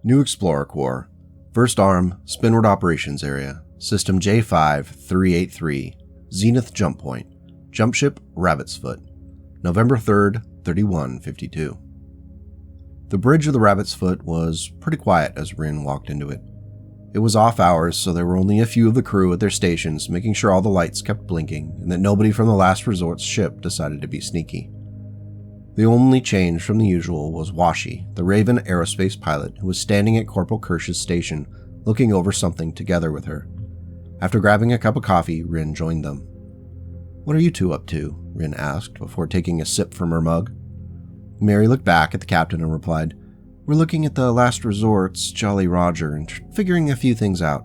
New Explorer Corps, First Arm, Spinward Operations Area, System J5383, Zenith Jump Point, Jump Ship Rabbit's Foot, November 3rd, 3152. The bridge of the Rabbit's Foot was pretty quiet as Rin walked into it. It was off hours, so there were only a few of the crew at their stations making sure all the lights kept blinking and that nobody from the Last Resort's ship decided to be sneaky. The only change from the usual was Washi, the Raven aerospace pilot who was standing at Corporal Kirsch's station looking over something together with her. After grabbing a cup of coffee, Rin joined them. "What are you two up to?" Rin asked before taking a sip from her mug. Mary looked back at the captain and replied, "We're looking at the Last Resort's Jolly Roger and figuring a few things out.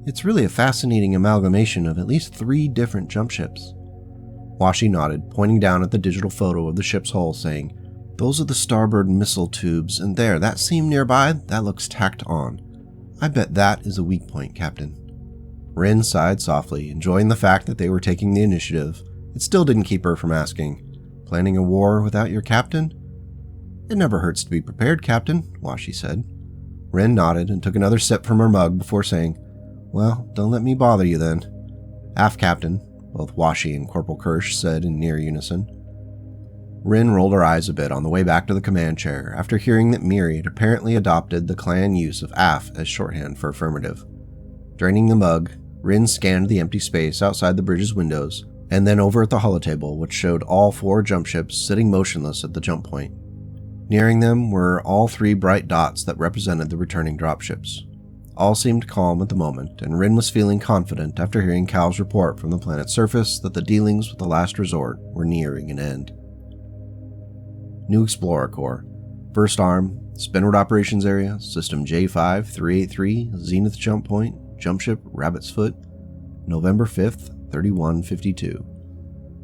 It's really a fascinating amalgamation of at least 3 different jump ships." Washi nodded, pointing down at the digital photo of the ship's hull, saying, "Those are the starboard missile tubes, and there, that seam nearby, that looks tacked on. I bet that is a weak point, Captain." Rin sighed softly, enjoying the fact that they were taking the initiative. It still didn't keep her from asking, "Planning a war without your captain?" "It never hurts to be prepared, Captain," Washi said. Rin nodded and took another sip from her mug before saying, "Well, don't let me bother you then." "Aft Captain," both Washi and Corporal Kirsch said in near unison. Rin rolled her eyes a bit on the way back to the command chair after hearing that Miri had apparently adopted the clan use of AF as shorthand for affirmative. Draining the mug, Rin scanned the empty space outside the bridge's windows and then over at the holotable, which showed all 4 jump ships sitting motionless at the jump point. Nearing them were all 3 bright dots that represented the returning dropships. All seemed calm at the moment, and Rin was feeling confident after hearing Cal's report from the planet's surface that the dealings with the Last Resort were nearing an end. New Explorer Corps, First Arm, Spinward Operations Area, System J5383, Zenith Jump Point, Jump Ship Rabbit's Foot, November 5th, 3152.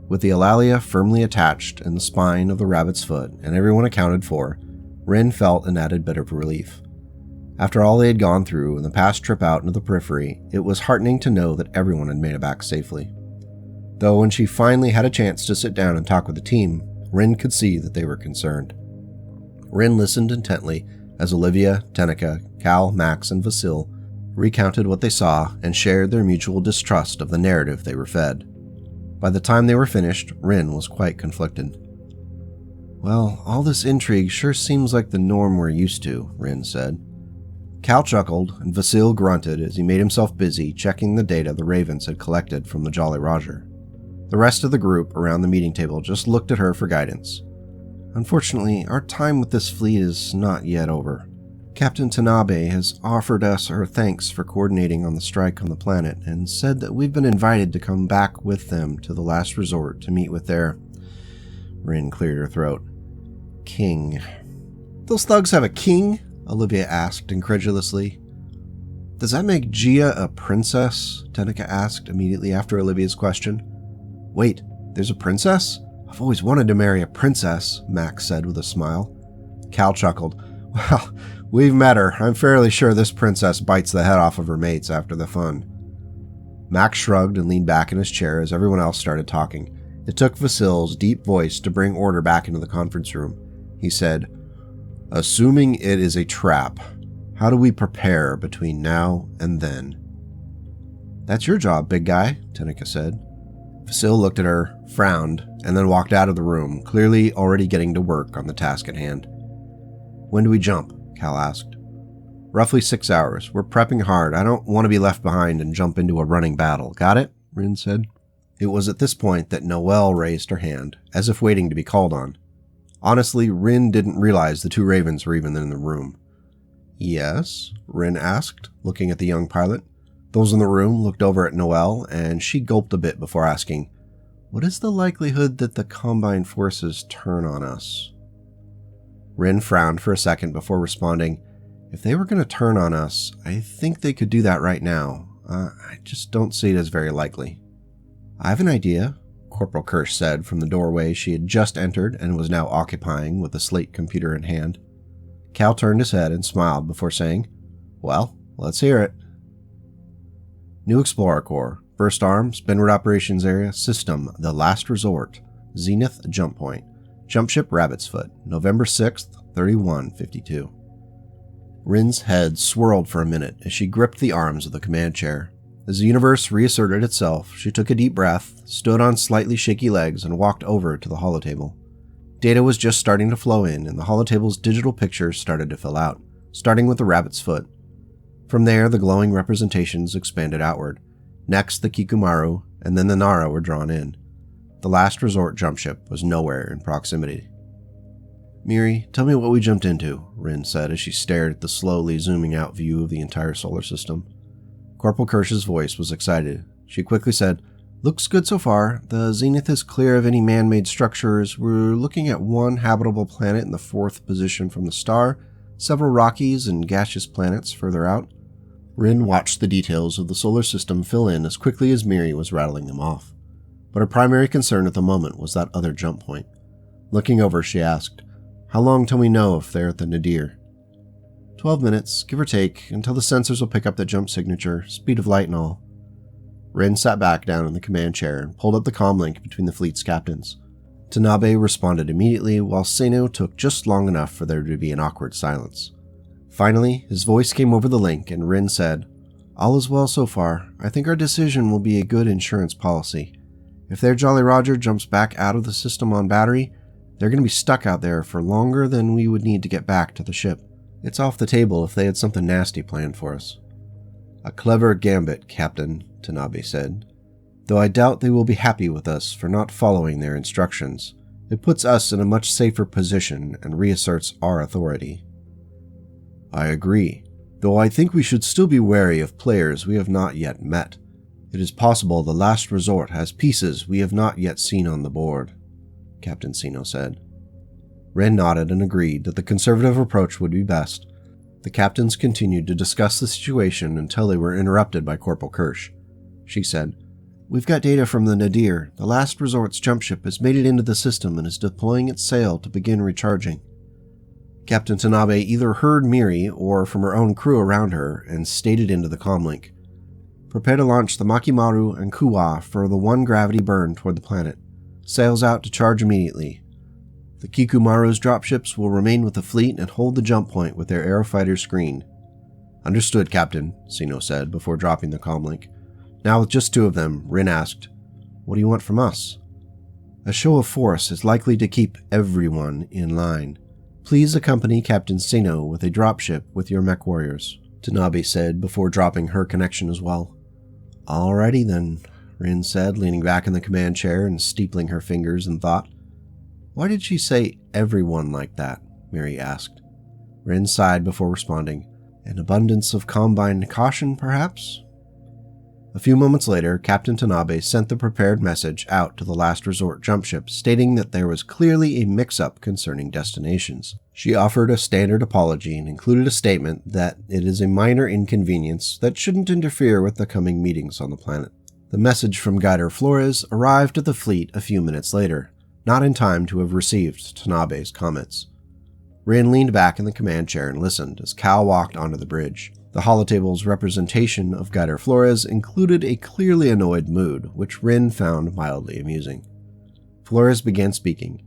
With the Eulalia firmly attached in the spine of the Rabbit's Foot and everyone accounted for, Rin felt an added bit of relief. After all they had gone through in the past trip out into the periphery, it was heartening to know that everyone had made it back safely. Though when she finally had a chance to sit down and talk with the team, Rin could see that they were concerned. Rin listened intently as Olivia, Tenica, Cal, Max, and Vasil recounted what they saw and shared their mutual distrust of the narrative they were fed. By the time they were finished, Rin was quite conflicted. "Well, all this intrigue sure seems like the norm we're used to," Rin said. Cal chuckled, and Vasil grunted as he made himself busy checking the data the Ravens had collected from the Jolly Roger. The rest of the group around the meeting table just looked at her for guidance. "Unfortunately, our time with this fleet is not yet over. Captain Tanabe has offered us her thanks for coordinating on the strike on the planet and said that we've been invited to come back with them to the Last Resort to meet with their..." Rin cleared her throat. "King." "Those thugs have a king?" Olivia asked incredulously. "Does that make Gia a princess?" Tenica asked immediately after Olivia's question. "Wait, there's a princess? I've always wanted to marry a princess," Max said with a smile. Cal chuckled. "Well, we've met her. I'm fairly sure this princess bites the head off of her mates after the fun." Max shrugged and leaned back in his chair as everyone else started talking. It took Vasil's deep voice to bring order back into the conference room. He said, "Assuming it is a trap, how do we prepare between now and then?" "That's your job, big guy," Tenica said. Vasil looked at her, frowned, and then walked out of the room, clearly already getting to work on the task at hand. "When do we jump?" Cal asked. "Roughly 6 hours. We're prepping hard. I don't want to be left behind and jump into a running battle. Got it?" Rin said. It was at this point that Noelle raised her hand, as if waiting to be called on. Honestly, Rin didn't realize the 2 Ravens were even in the room. "Yes?" Rin asked, looking at the young pilot. Those in the room looked over at Noelle, and she gulped a bit before asking, "What is the likelihood that the Combined Forces turn on us?" Rin frowned for a second before responding, "If they were going to turn on us, I think they could do that right now. I just don't see it as very likely." "I have an idea," Corporal Kirsch said from the doorway she had just entered and was now occupying with a slate computer in hand. Cal turned his head and smiled before saying, "Well, let's hear it." New Explorer Corps, First Arm, Spinward Operations Area, System The Last Resort, Zenith Jump Point, Jump Ship Rabbit's Foot, November 6th, 3152. Rin's head swirled for a minute as she gripped the arms of the command chair. As the universe reasserted itself, she took a deep breath, stood on slightly shaky legs, and walked over to the holotable. Data was just starting to flow in, and the holotable's digital pictures started to fill out, starting with the rabbit's foot. From there, the glowing representations expanded outward. Next, the Kikumaru, and then the Nara were drawn in. The last resort jump ship was nowhere in proximity. "Miri, tell me what we jumped into," Rin said as she stared at the slowly zooming out view of the entire solar system. Corporal Kirsch's voice was excited. She quickly said, "Looks good so far. The zenith is clear of any man-made structures. We're looking at one habitable planet in the 4th position from the star, several Rockies and gaseous planets further out." Rin watched the details of the solar system fill in as quickly as Miri was rattling them off. But her primary concern at the moment was that other jump point. Looking over, she asked, "How long till we know if they're at the nadir?" 12 minutes, give or take, until the sensors will pick up the jump signature, speed of light and all." Rin sat back down in the command chair and pulled up the comlink between the fleet's captains. Tanabe responded immediately, while Seno took just long enough for there to be an awkward silence. Finally, his voice came over the link and Rin said, "All is well so far. I think our decision will be a good insurance policy. If their Jolly Roger jumps back out of the system on battery, they're going to be stuck out there for longer than we would need to get back to the ship. It's off the table if they had something nasty planned for us." "A clever gambit, Captain," Tanabe said. "Though I doubt they will be happy with us for not following their instructions. It puts us in a much safer position and reasserts our authority." "I agree, though I think we should still be wary of players we have not yet met. It is possible the last resort has pieces we have not yet seen on the board," Captain Seno said. Rin nodded and agreed that the conservative approach would be best. The captains continued to discuss the situation until they were interrupted by Corporal Kirsch. She said, "We've got data from the Nadir. The last resort's jump ship has made it into the system and is deploying its sail to begin recharging." Captain Tanabe either heard Miri or from her own crew around her and stated into the comlink, "Prepare to launch the Makimaru and Kuwa for the 1 gravity burn toward the planet. Sails out to charge immediately. The Kikumaru's dropships will remain with the fleet and hold the jump point with their aerofighters screened." "Understood, Captain," Seno said before dropping the comlink. Now with just 2 of them, Rin asked, "What do you want from us?" "A show of force is likely to keep everyone in line. Please accompany Captain Seno with a dropship with your Mechwarriors," Tanabe said before dropping her connection as well. "Alrighty then," Rin said, leaning back in the command chair and steepling her fingers in thought. "Why did she say everyone like that?" Miri asked. Rin sighed before responding. "An abundance of combined caution, perhaps?" A few moments later, Captain Tanabe sent the prepared message out to the last resort jump ship, stating that there was clearly a mix-up concerning destinations. She offered a standard apology and included a statement that it is a minor inconvenience that shouldn't interfere with the coming meetings on the planet. The message from Guider Flores arrived at the fleet a few minutes later, not in time to have received Tanabe's comments. Rin leaned back in the command chair and listened as Cal walked onto the bridge. The holotable's representation of Guider Flores included a clearly annoyed mood, which Rin found mildly amusing. Flores began speaking.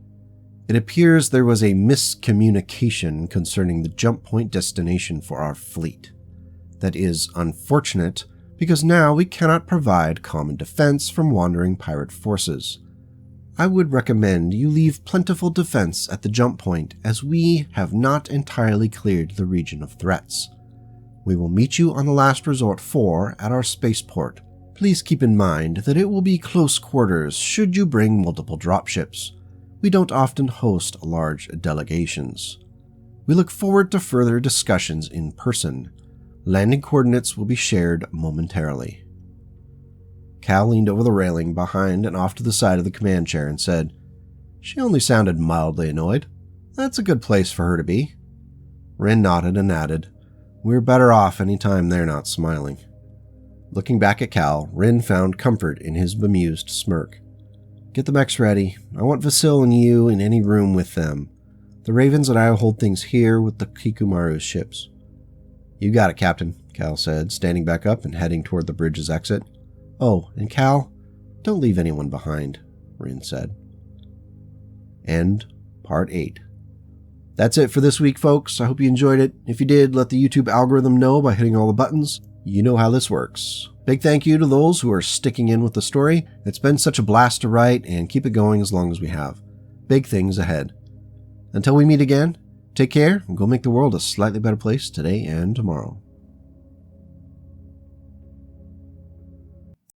"It appears there was a miscommunication concerning the jump point destination for our fleet. That is unfortunate, because now we cannot provide common defense from wandering pirate forces. I would recommend you leave plentiful defense at the jump point, as we have not entirely cleared the region of threats. We will meet you on the last resort 4 at our spaceport. Please keep in mind that it will be close quarters should you bring multiple dropships. We don't often host large delegations. We look forward to further discussions in person. Landing coordinates will be shared momentarily." Cal leaned over the railing behind and off to the side of the command chair and said, "She only sounded mildly annoyed. That's a good place for her to be." Rin nodded and added, "We're better off any time they're not smiling." Looking back at Cal, Rin found comfort in his bemused smirk. "Get the mechs ready. I want Vasil and you in any room with them. The Ravens and I will hold things here with the Kikumaru's ships." "You got it, Captain," Cal said, standing back up and heading toward the bridge's exit. "Oh, and Cal, don't leave anyone behind," Rin said. End Part 8. That's it for this week, folks. I hope you enjoyed it. If you did, let the YouTube algorithm know by hitting all the buttons. You know how this works. Big thank you to those who are sticking in with the story. It's been such a blast to write, and keep it going as long as we have. Big things ahead. Until we meet again, take care and go make the world a slightly better place today and tomorrow.